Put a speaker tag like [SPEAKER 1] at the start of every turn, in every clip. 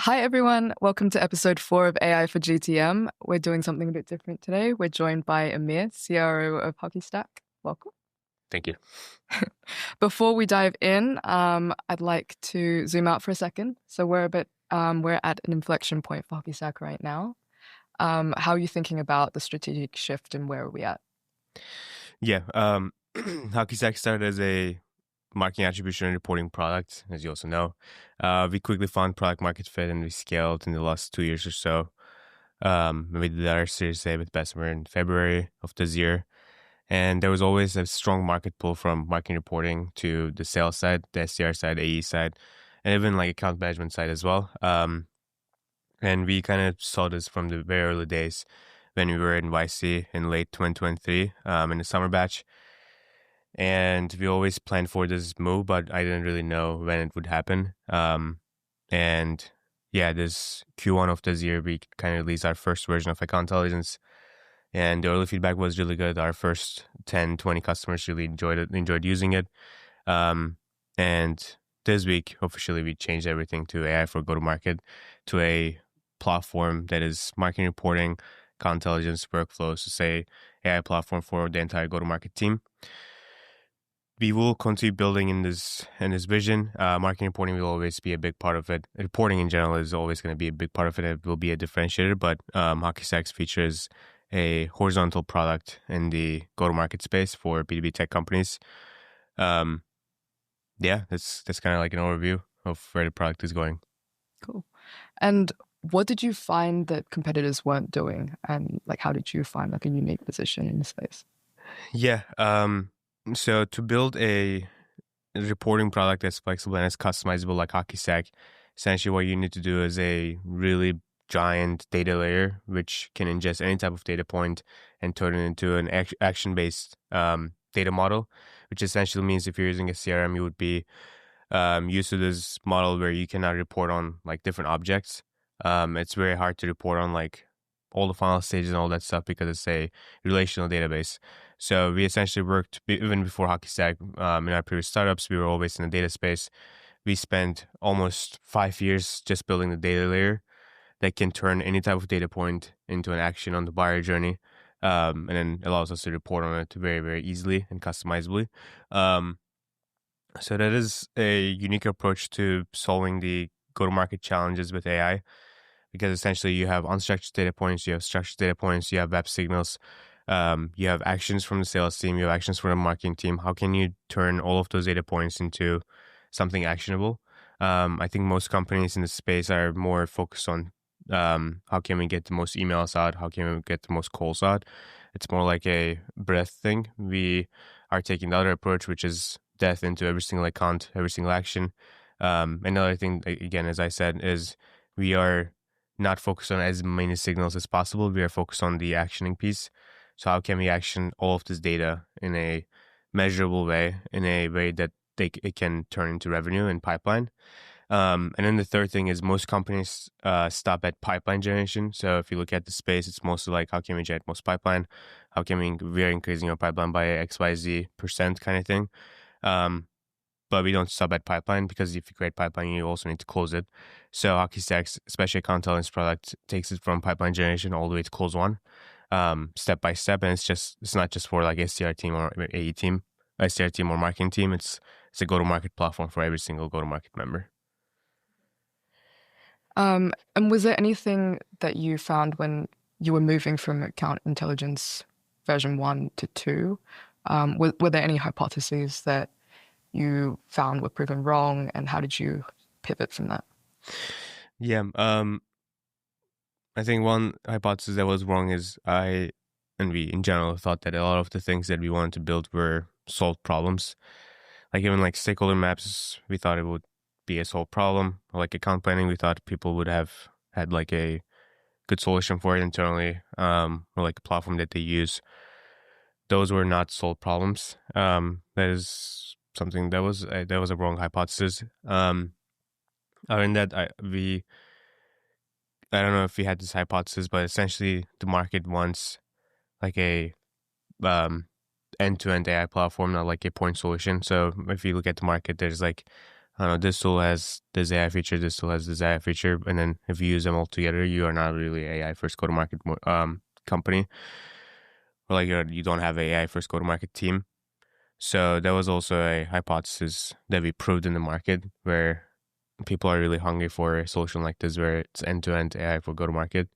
[SPEAKER 1] Hi, everyone. Welcome to episode 4 of AI for GTM. We're doing something a bit different today. We're joined by Emir, CRO of HockeyStack. Welcome.
[SPEAKER 2] Thank you.
[SPEAKER 1] Before we dive in, I'd like to zoom out for a second. So we're at an inflection point for HockeyStack right now. How are you thinking about the strategic shift and where are we at?
[SPEAKER 2] Yeah, HockeyStack started as a marketing attribution and reporting product, as you also know. We quickly found product market fit and we scaled in the last 2 years or so. We did our Series A with Bessemer in February of this year. And there was always a strong market pull from marketing reporting to the sales side, the SDR side, AE side, and even like account management side as well. And we kind of saw this from the very early days when we were in YC in late 2023 in the summer batch. And we always planned for this move, but I didn't really know when it would happen. And yeah, this Q1 of this year, we kind of released our first version of account intelligence. And the early feedback was really good. Our first 10, 20 customers really enjoyed using it. And this week, officially, we changed everything to AI for go-to-market, to a platform that is marketing reporting, account intelligence, workflows, to say AI platform for the entire go-to-market team. We will continue building in this vision. Marketing reporting will always be a big part of it. Reporting in general is always going to be a big part of it. It will be a differentiator, but HockeyStack's features a horizontal product in the go-to-market space for B2B tech companies. Yeah, that's kind of like an overview of where the product is going.
[SPEAKER 1] Cool. And what did you find that competitors weren't doing? And like, how did you find like a unique position in the space?
[SPEAKER 2] Yeah. So to build a reporting product that's flexible and is customizable like HockeyStack, essentially what you need to do is a really giant data layer, which can ingest any type of data point and turn it into an action-based data model, which essentially means if you're using a CRM, you would be used to this model where you cannot report on like different objects. It's very hard to report on like all the final stages and all that stuff because it's a relational database. So we essentially worked even before HockeyStack. In our previous startups, we were always in the data space. We spent almost 5 years just building the data layer that can turn any type of data point into an action on the buyer journey, and then allows us to report on it very, very easily and customizably. So that is a unique approach to solving the go-to-market challenges with AI, because essentially you have unstructured data points, you have structured data points, you have web signals, you have actions from the sales team, you have actions from the marketing team. How can you turn all of those data points into something actionable? I think most companies in the space are more focused on how can we get the most emails out? How can we get the most calls out? It's more like a breadth thing. We are taking the other approach, which is depth into every single account, every single action. Another thing, again, as I said, is we are not focused on as many signals as possible. We are focused on the actioning piece. So how can we action all of this data in a measurable way, in a way that it can turn into revenue and pipeline? And then the third thing is most companies stop at pipeline generation. So if you look at the space, it's mostly like, how can we generate most pipeline? How can we are increasing our pipeline by XYZ% kind of thing. But we don't stop at pipeline, because if you create pipeline, you also need to close it. So HockeyStack's, especially account intelligence product, takes it from pipeline generation all the way to close one, step by step. And it's not just for like SDR team or AE team, SDR team or marketing team. It's a go-to-market platform for every single go-to-market member.
[SPEAKER 1] And was there anything that you found when you were moving from account intelligence version 1 to 2? Were there any hypotheses that you found were proven wrong, and how did you pivot from that?
[SPEAKER 2] Yeah, I think one hypothesis that was wrong is we in general thought that a lot of the things that we wanted to build were solved problems. Like even like stakeholder maps, we thought it would be a solved problem. Or like account planning, we thought people would have had like a good solution for it internally, or like a platform that they use. Those were not solved problems. That is something that was a wrong hypothesis. Other than that, I don't know if we had this hypothesis, but essentially the market wants like a end-to-end AI platform, not like a point solution. So if you look at the market, there's like I don't know, this tool has this AI feature, this tool has this AI feature, and then if you use them all together, you are not really AI first go to market company, or like you don't have AI first go to market team. So that was also a hypothesis that we proved in the market, where people are really hungry for a solution like this, where it's end to end AI for go to market.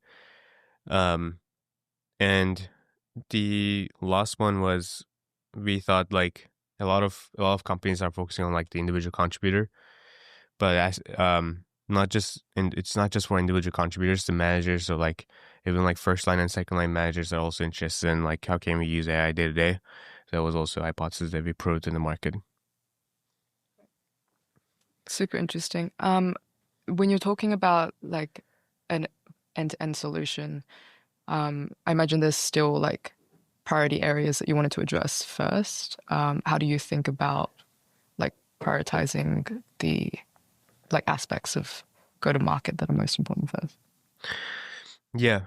[SPEAKER 2] And the last one was, we thought like a lot of companies are focusing on like the individual contributor, but as it's not just for individual contributors, the managers, or like even like first line and second line managers are also interested in like how can we use AI day to day. So that was also a hypothesis that we proved in the market.
[SPEAKER 1] Super interesting. When you're talking about like an end-to-end solution, I imagine there's still like priority areas that you wanted to address first. How do you think about like prioritizing the like aspects of go-to-market that are most important first?
[SPEAKER 2] Yeah.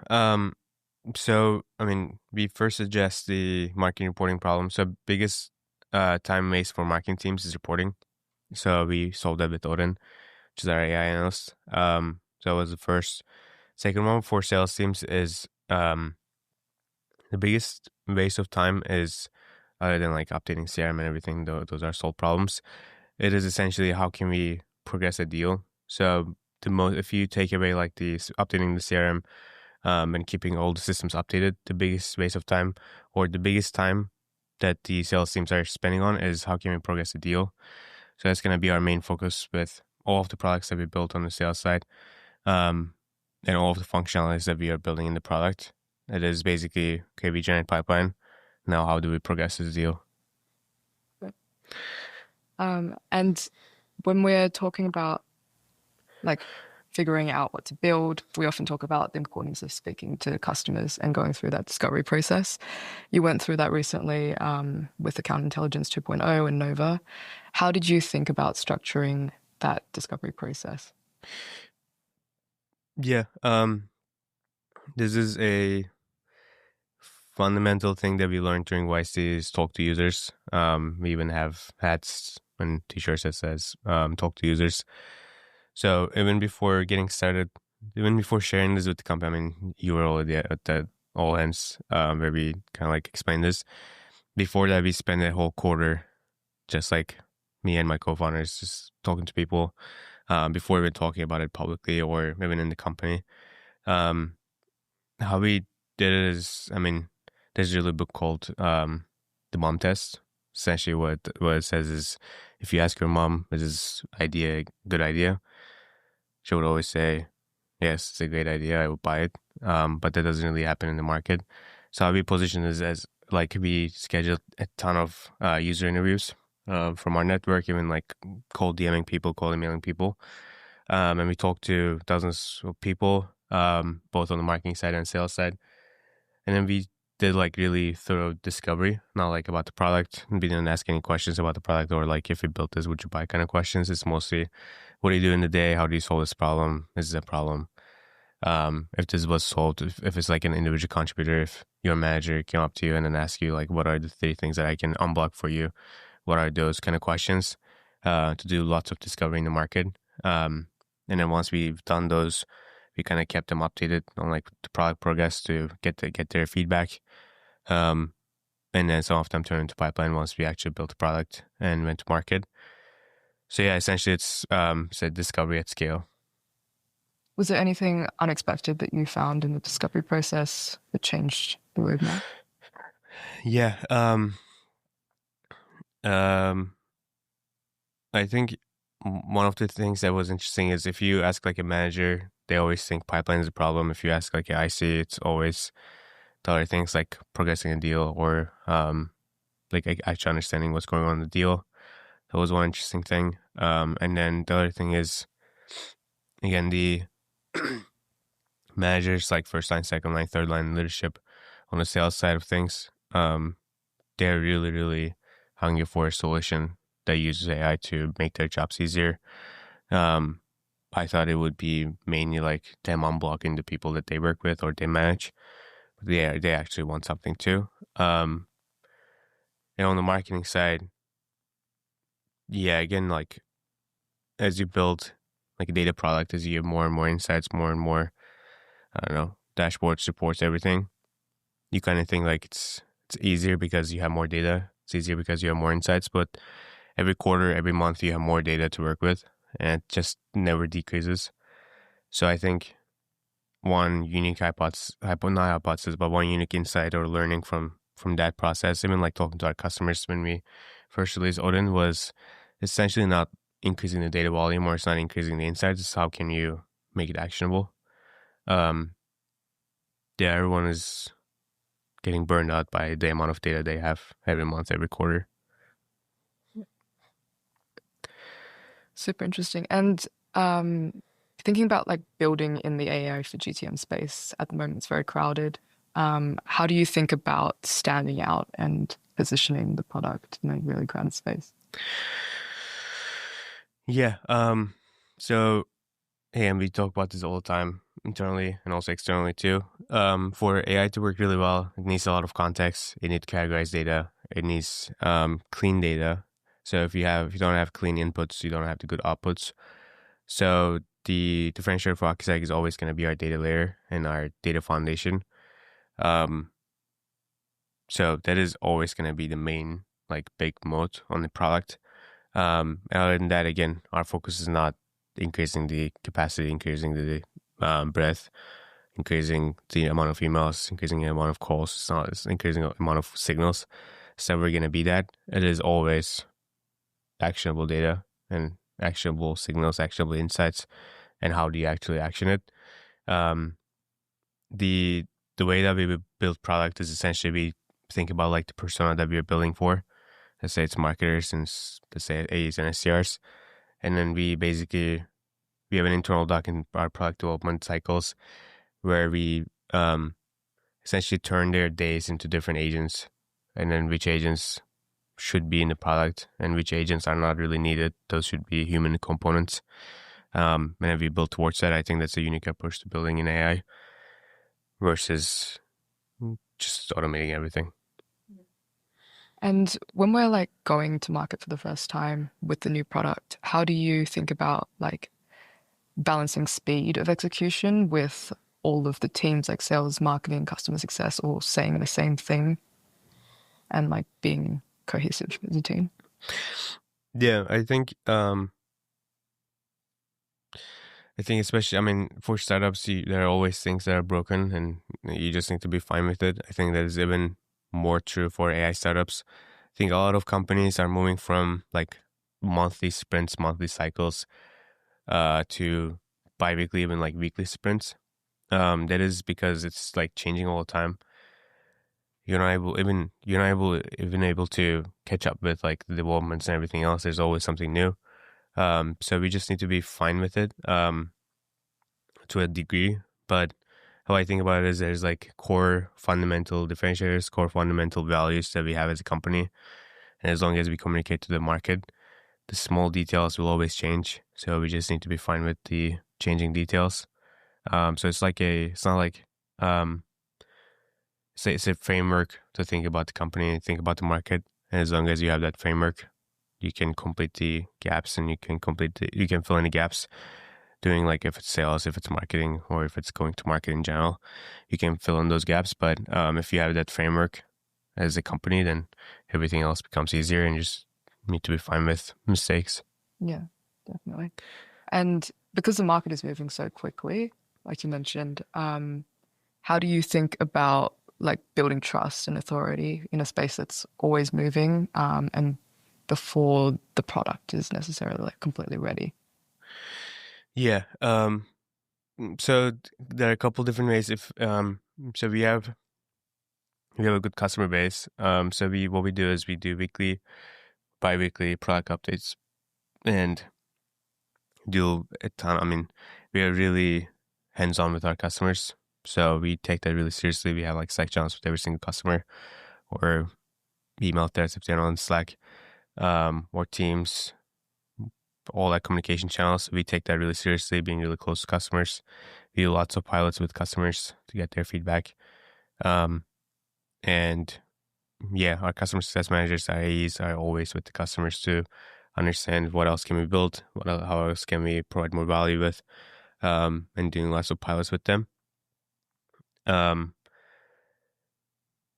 [SPEAKER 2] So I mean, we first addressed the marketing reporting problem. So biggest time waste for marketing teams is reporting. So we solved that with Odin, which is our AI analyst. So that was the first. Second one for sales teams is the biggest waste of time is, other than like updating CRM and everything, those are solved problems. It is essentially how can we progress a deal. So if you take away like the updating the CRM and keeping all the systems updated, the biggest waste of time, or the biggest time that the sales teams are spending on, is how can we progress a deal. So that's going to be our main focus with all of the products that we built on the sales side, and all of the functionalities that we are building in the product. It is basically, okay, we generate pipeline. Now, how do we progress this deal?
[SPEAKER 1] And when we're talking about like figuring out what to build, we often talk about the importance of speaking to customers and going through that discovery process. You went through that recently with Account Intelligence 2.0 and Nova. How did you think about structuring that discovery process?
[SPEAKER 2] Yeah, this is a fundamental thing that we learned during YC is talk to users. We even have hats and t-shirts that says talk to users. So even before getting started, even before sharing this with the company, I mean, you were already at the all hands where we kind of like explained this. Before that, we spent a whole quarter, just like me and my co-founders, just talking to people before even talking about it publicly or even in the company. How we did it is, I mean, there's a really book called The Mom Test. Essentially, what it says is, if you ask your mom, is this idea a good idea? She would always say, yes, it's a great idea, I would buy it. But that doesn't really happen in the market. So how we position is as like we scheduled a ton of user interviews from our network, even like cold DMing people, cold emailing people. And we talked to dozens of people, both on the marketing side and sales side. And then we did like really thorough discovery, not like about the product. We didn't ask any questions about the product or like if we built this, would you buy kind of questions. It's mostly, what do you do in the day? How do you solve this problem? Is this a problem? If this was solved, if it's like an individual contributor, if your manager came up to you and then asked you like, what are the 3 things that I can unblock for you? What are those kind of questions? To do lots of discovery in the market. And then once we've done those, we kind of kept them updated on like the product progress to get their feedback. And then some of them turned into pipeline once we actually built the product and went to market. So yeah, essentially it's said discovery at scale.
[SPEAKER 1] Was there anything unexpected that you found in the discovery process that changed the roadmap?
[SPEAKER 2] Yeah. I think one of the things that was interesting is if you ask like a manager, they always think pipeline is a problem. If you ask like an IC, it's always the other things like progressing a deal or like actually understanding what's going on in the deal. That was one interesting thing. And then the other thing is, again, the managers like first line, second line, third line leadership on the sales side of things, they're really, really hungry for a solution that uses AI to make their jobs easier. I thought it would be mainly like them unblocking the people that they work with or they manage. But they actually want something too. And on the marketing side, yeah, again, like as you build like a data product, as you have more and more insights, more and more, I don't know, dashboards, reports, everything, you kind of think like it's easier because you have more data. It's easier because you have more insights, but every quarter, every month, you have more data to work with, and it just never decreases. So I think one unique not hypothesis, but one unique insight or learning from that process, even like talking to our customers when we first released Odin, was essentially not increasing the data volume or it's not increasing the insights. It's how can you make it actionable? Yeah, everyone is getting burned out by the amount of data they have every month, every quarter.
[SPEAKER 1] Super interesting. And thinking about like building in the AI for GTM space at the moment, it's very crowded. How do you think about standing out and positioning the product in a really crowded space?
[SPEAKER 2] Yeah. So, hey, and we talk about this all the time internally and also externally too. For AI to work really well, it needs a lot of context. It needs to categorize data. It needs clean data. So if you don't have clean inputs, you don't have the good outputs. So the differentiator for HockeyStack is always going to be our data layer and our data foundation. So that is always going to be the main like big moat on the product. Other than that, again, our focus is not increasing the capacity, increasing the breadth, increasing the amount of emails, increasing the amount of calls. It's increasing the amount of signals. So we're going to be that. It is always actionable data and actionable signals, actionable insights, and how do you actually action it? The way that we build product is essentially we think about like the persona that we're building for. Let's say it's marketers and let's say AEs and SDRs. And then we have an internal doc in our product development cycles where we essentially turn their days into different agents, and then which agents should be in the product and which agents are not really needed. Those should be human components. And if we build towards that, I think that's a unique approach to building in AI versus just automating everything.
[SPEAKER 1] And when we're like going to market for the first time with the new product, how do you think about like balancing speed of execution with all of the teams like sales, marketing, customer success, all saying the same thing and like being cohesive as a team?
[SPEAKER 2] Yeah, I think especially, I mean, for startups, there are always things that are broken and you just need to be fine with it. I think that is even more true for AI startups. I think a lot of companies are moving from like monthly sprints, monthly cycles, to bi-weekly, even like weekly sprints. That is because it's like changing all the time. You're not able to catch up with like the developments and everything else. There's always something new. So we just need to be fine with it, to a degree. But how I think about it is there's like core fundamental differentiators, core fundamental values that we have as a company. And as long as we communicate to the market, the small details will always change. So we just need to be fine with the changing details. So it's not like, it's a framework to think about the company, think about the market. And as long as you have that framework, you can complete the gaps and you can fill in the gaps doing like if it's sales, if it's marketing, or if it's going to market in general, you can fill in those gaps. But if you have that framework as a company, then everything else becomes easier and you just need to be fine with mistakes.
[SPEAKER 1] Yeah, definitely. And because the market is moving so quickly, like you mentioned, how do you think about like building trust and authority in a space that's always moving, and before the product is necessarily like completely ready?
[SPEAKER 2] Yeah. So there are a couple different ways. So we have a good customer base. So what we do is we do weekly, bi-weekly product updates and do a ton. I mean, we are really hands-on with our customers. So we take that really seriously. We have like Slack channels with every single customer or email threads if they're on Slack, or Teams, all that communication channels. We take that really seriously, being really close to customers. We do lots of pilots with customers to get their feedback. And yeah, our customer success managers, our AEs, are always with the customers to understand what else can we build, how else can we provide more value with, and doing lots of pilots with them.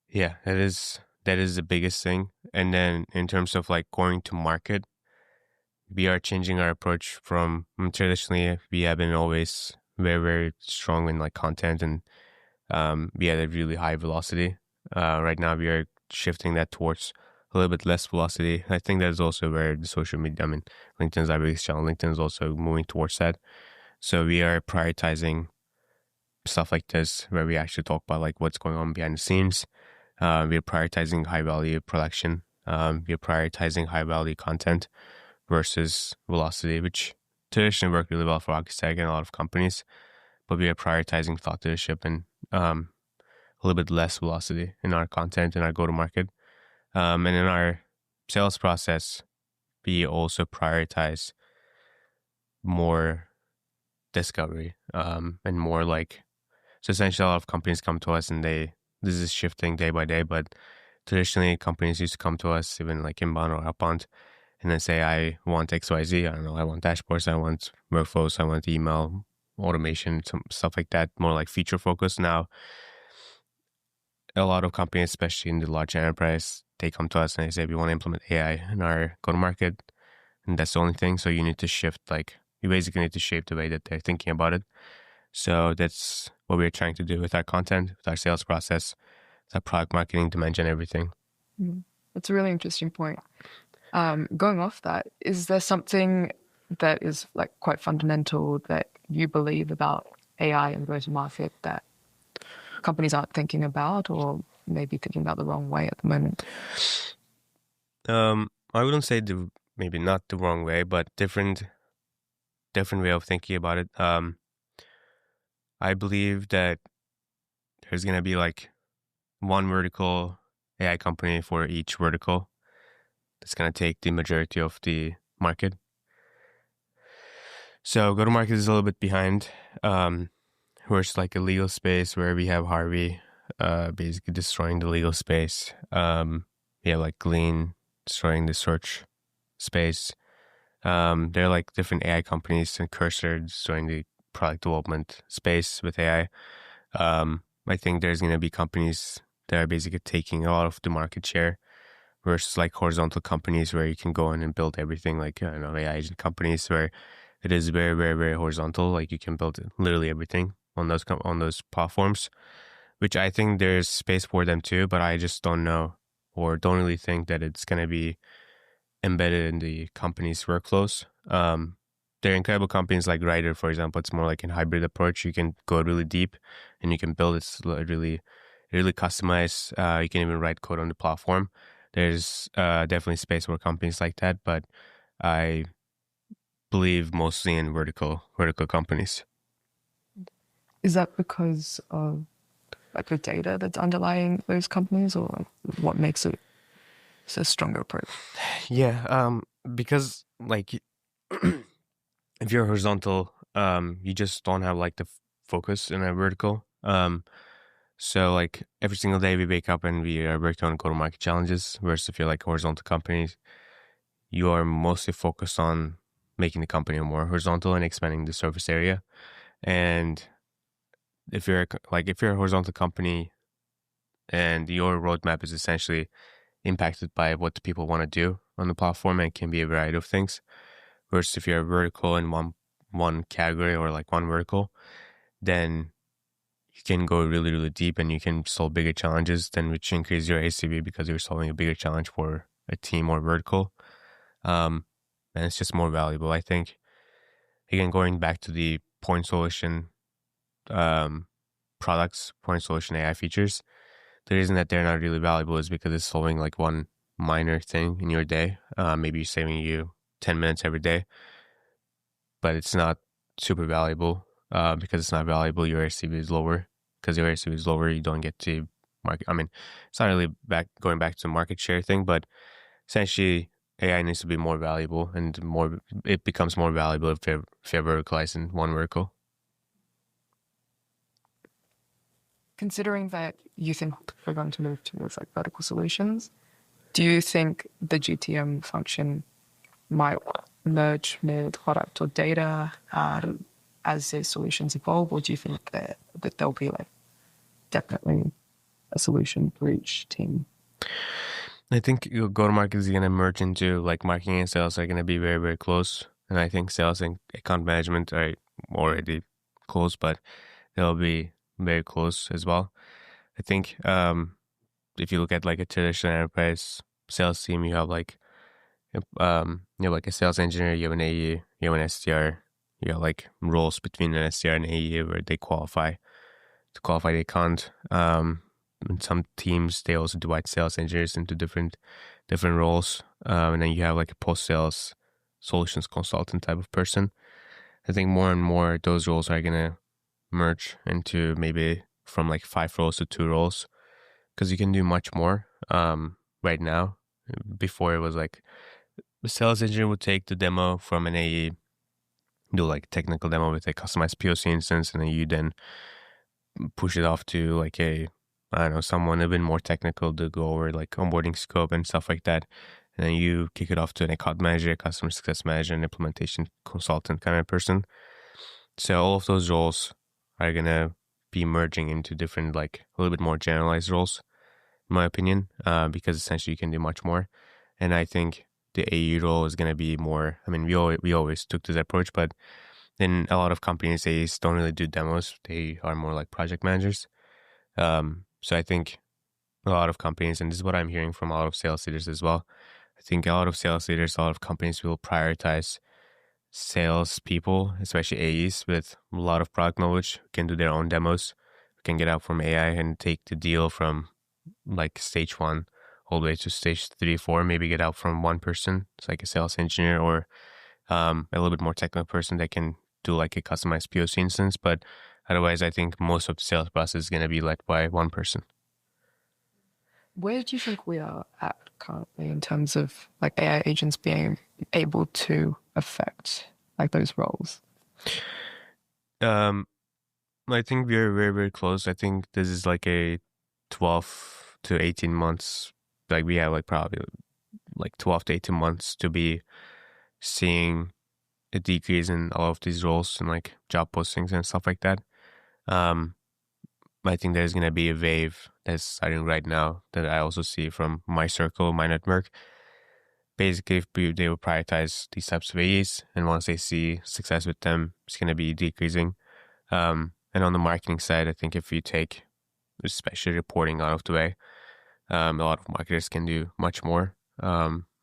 [SPEAKER 2] Yeah, that is the biggest thing. And then in terms of like going to market, we are changing our approach from traditionally we have been always very, very strong in like content, and we had a really high velocity. Right now we are shifting that towards a little bit less velocity. I think that's also where the social media, I mean, LinkedIn's our biggest channel. LinkedIn is also moving towards that. So we are prioritizing stuff like this where we actually talk about like what's going on behind the scenes. We're prioritizing high value production. We're prioritizing high value content versus velocity, which traditionally worked really well for HockeyStack and a lot of companies. But we are prioritizing thought leadership and a little bit less velocity in our content and our go-to-market. And in our sales process, we also prioritize more discovery and more like, so essentially a lot of companies come to us and this is shifting day by day, but traditionally companies used to come to us even like inbound or outbound and then say, I want XYZ, I don't know, I want dashboards, I want workflows, I want email automation, some stuff like that, more like feature focused. Now a lot of companies, especially in the large enterprise, they come to us and they say, we want to implement AI in our go-to-market, and that's the only thing. So you need to shift, like, you basically need to shape the way that they're thinking about it. So that's what we're trying to do with our content, with our sales process, with our product marketing dimension, everything.
[SPEAKER 1] That's a really interesting point. Going off that, is there something that is like quite fundamental that you believe about AI and go-to-market that companies aren't thinking about, or maybe thinking about the wrong way at the moment?
[SPEAKER 2] I wouldn't say maybe not the wrong way, but different way of thinking about it. I believe that there's gonna be like one vertical AI company for each vertical that's gonna take the majority of the market. So go-to-market is a little bit behind. Whereas like a legal space where we have Harvey basically destroying the legal space. We have like Glean destroying the search space. There are like different AI companies and Cursor destroying the product development space with AI. I think there's going to be companies that are basically taking a lot of the market share versus like horizontal companies where you can go in and build everything, like, I don't know, AI agent companies where it is very, very, very horizontal. Like you can build literally everything on those platforms, which I think there's space for them too, but I just don't know or don't really think that it's going to be embedded in the company's workflows. There are incredible companies like Writer, for example. It's more like a hybrid approach. You can go really deep and you can build it really, really customized. You can even write code on the platform. There's definitely space for companies like that, but I believe mostly in vertical companies.
[SPEAKER 1] Is that because of like the data that's underlying those companies, or what makes it a stronger approach?
[SPEAKER 2] Yeah, because like if you're horizontal, you just don't have like the focus in a vertical. So like every single day we wake up and we are working on go-to-market challenges. Versus if you're like horizontal companies, you are mostly focused on making the company more horizontal and expanding the surface area. And if you're a horizontal company and your roadmap is essentially impacted by what the people want to do on the platform, and it can be a variety of things. Versus if you're vertical in one category or like one vertical, then you can go really, really deep and you can solve bigger challenges, then which increase your ACV because you're solving a bigger challenge for a team or vertical. And it's just more valuable, I think. Again, going back to the point solution products, point solution AI features, the reason that they're not really valuable is because it's solving like one minor thing in your day. Maybe saving you 10 minutes every day, but it's not super valuable because it's not valuable. Your ACV is lower. Because your ACV is lower, you don't get to market. I mean, it's not really going back to the market share thing, but essentially AI needs to be more valuable, and it becomes more valuable if you're verticalized in one vertical.
[SPEAKER 1] Considering that you think we're going to move towards like vertical solutions, do you think the GTM function might merge more product or data as their solutions evolve, or do you think that there'll be like definitely a solution for each team?
[SPEAKER 2] I think your go-to-market is going to merge into like marketing and sales are going to be very, very close. And I think sales and account management are already close, but they'll be very close as well. I think if you look at like a traditional enterprise sales team, you have like like a sales engineer, you have an AE, you have an SDR, you have like roles between an SDR and AE where they qualify. To qualify the account. In some teams, they also divide sales engineers into different roles. And then you have like a post-sales solutions consultant type of person. I think more and more those roles are going to merge into maybe from like 5 roles to 2 roles because you can do much more right now. Before it was like the sales engineer would take the demo from an AE, do like technical demo with a customized POC instance, and then you then push it off to like I don't know, someone a bit more technical to go over like onboarding scope and stuff like that. And then you kick it off to an account manager, customer success manager, and implementation consultant kind of person. So all of those roles are going to be merging into different, like a little bit more generalized roles, in my opinion, because essentially you can do much more. And I think the AE role is going to be more, I mean, we always took this approach, but in a lot of companies, AEs don't really do demos. They are more like project managers. So I think a lot of companies, and this is what I'm hearing from a lot of sales leaders as well, I think a lot of sales leaders, a lot of companies will prioritize sales people, especially AEs with a lot of product knowledge, who can do their own demos, who can get out from AI and take the deal from like stage 1 all the way to stage 3, 4, maybe get out from one person. It's like a sales engineer or a little bit more technical person that can do like a customized POC instance. But otherwise, I think most of the sales process is going to be led by one person.
[SPEAKER 1] Where do you think we are at currently in terms of like AI agents being able to affect like those roles?
[SPEAKER 2] I think we're very, very close. I think this is like a 12 to 18 months. Like we have like probably like 12 to 18 months to be seeing a decrease in all of these roles and like job postings and stuff like that. I think there's going to be a wave that's starting right now that I also see from my circle, my network. Basically, they will prioritize these types of AEs, and once they see success with them, it's going to be decreasing. And on the marketing side, I think if you take especially reporting out of the way, a lot of marketers can do much more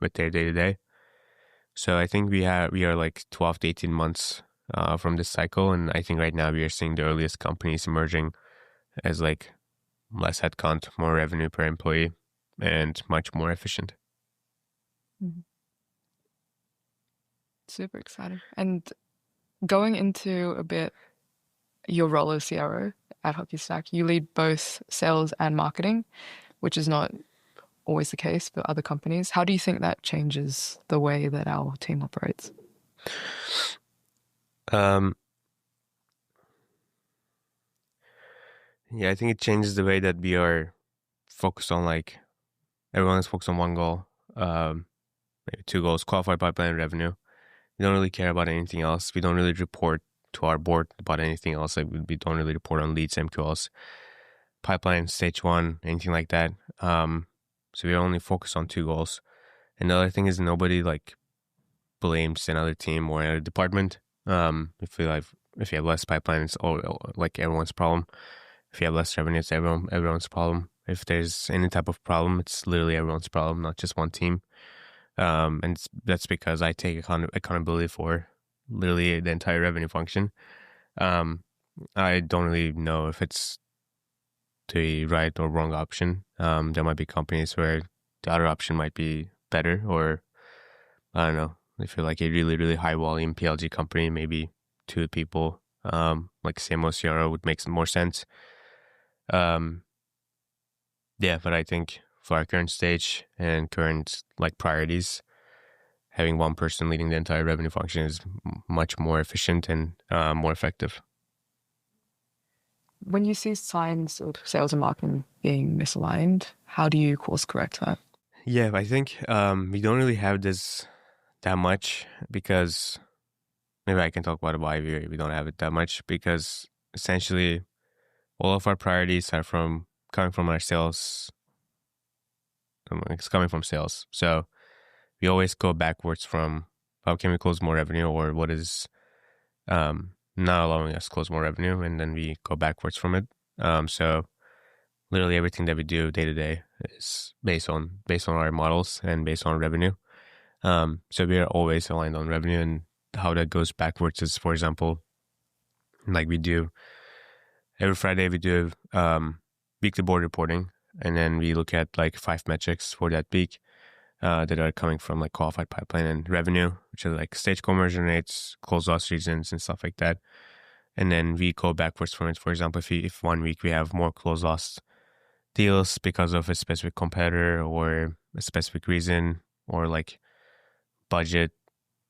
[SPEAKER 2] with their day-to-day. So I think we are like 12 to 18 months from this cycle, and I think right now we are seeing the earliest companies emerging as like less headcount, more revenue per employee, and much more efficient.
[SPEAKER 1] Mm-hmm. Super exciting. And going into a bit your role as CRO at HockeyStack, you lead both sales and marketing, which is not always the case for other companies. How do you think that changes the way that our team operates?
[SPEAKER 2] Yeah, I think it changes the way that we are focused on, like, everyone is focused on one goal, maybe 2 goals: qualified pipeline, revenue. We don't really care about anything else. We don't really report to our board about anything else. Like, we don't really report on leads, MQLs, pipeline, stage 1, anything like that. So we only focus on 2 goals. And the other thing is nobody like blames another team or another department. If you have less pipeline, it's all like everyone's problem. If you have less revenue, it's everyone's problem. If there's any type of problem, it's literally everyone's problem, not just one team. And that's because I take accountability for literally the entire revenue function. I don't really know if it's the right or wrong option. There might be companies where the other option might be better, or I don't know. If you're like a really, really high volume PLG company, maybe 2 people, like CMO, CRO would make some more sense. Yeah, but I think for our current stage and current like priorities, having one person leading the entire revenue function is much more efficient and more effective.
[SPEAKER 1] When you see signs of sales and marketing being misaligned, how do you course correct that?
[SPEAKER 2] Yeah, I think we don't really have this that much because maybe I can talk about why we don't have it that much, because essentially all of our priorities are coming from our sales. It's coming from sales. So we always go backwards from how can we close more revenue, or what is not allowing us to close more revenue, and then we go backwards from it. So literally everything that we do day to day is based on our models and based on revenue. So we are always aligned on revenue, and how that goes backwards is, for example, like we do every Friday, we do weekly board reporting, and then we look at like 5 metrics for that week that are coming from like qualified pipeline and revenue, which are like stage conversion rates, close loss reasons, and stuff like that. And then we go backwards from it. For example, if 1 week we have more close loss deals because of a specific competitor or a specific reason, or like budget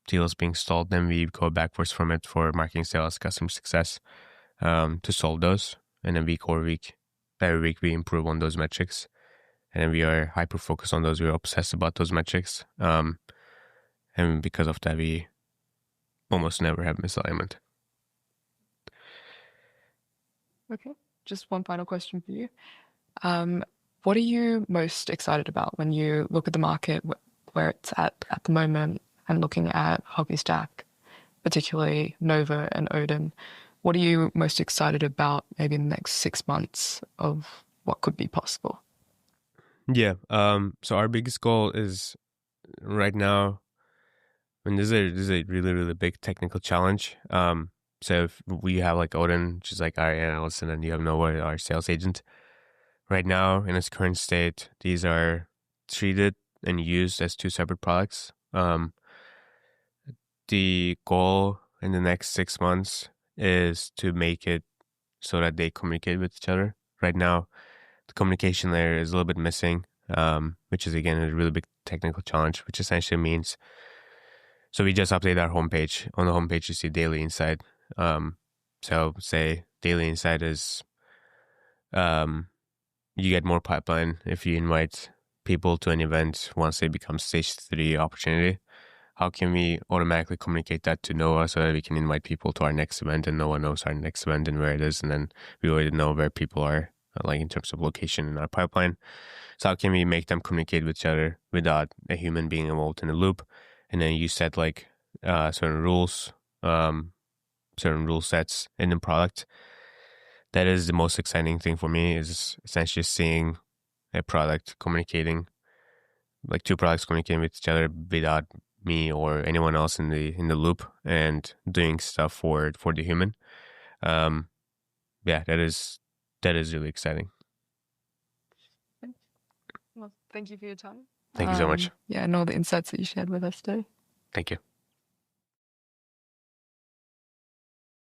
[SPEAKER 2] deals being stalled, then we go backwards from it for marketing, sales, customer success to solve those. And then every week we improve on those metrics. And then we are hyper focused on those. We're obsessed about those metrics. And because of that, we almost never have misalignment.
[SPEAKER 1] Okay, just one final question for you. What are you most excited about when you look at the market where it's at the moment, and looking at HockeyStack, particularly Nova and Odin? What are you most excited about maybe in the next 6 months of what could be possible?
[SPEAKER 2] Yeah. So our biggest goal is right now, and this is a really, really big technical challenge. So if we have like Odin, which is like our analyst, and then you have Nova, our sales agent. Right now, in its current state, these are treated and used as 2 separate products. The goal in the next 6 months is to make it so that they communicate with each other. Right now, the communication layer is a little bit missing, which is, again, a really big technical challenge, which essentially means, so we just update our homepage. On the homepage, you see daily insight. So say daily insight is you get more pipeline if you invite people to an event once they become stage 3 opportunity. How can we automatically communicate that to Noah so that we can invite people to our next event, and Noah knows our next event and where it is, and then we already know where people are, like in terms of location in our pipeline. So how can we make them communicate with each other without a human being involved in the loop? And then you set like certain rules, certain rule sets in the product. That is the most exciting thing for me, is essentially seeing a product communicating, like 2 products communicating with each other without me or anyone else in the loop, and doing stuff for the human. Yeah, that is really exciting.
[SPEAKER 1] Well, thank you for your time.
[SPEAKER 2] Thank you so much.
[SPEAKER 1] Yeah, and all the insights that you shared with us today.
[SPEAKER 2] Thank you.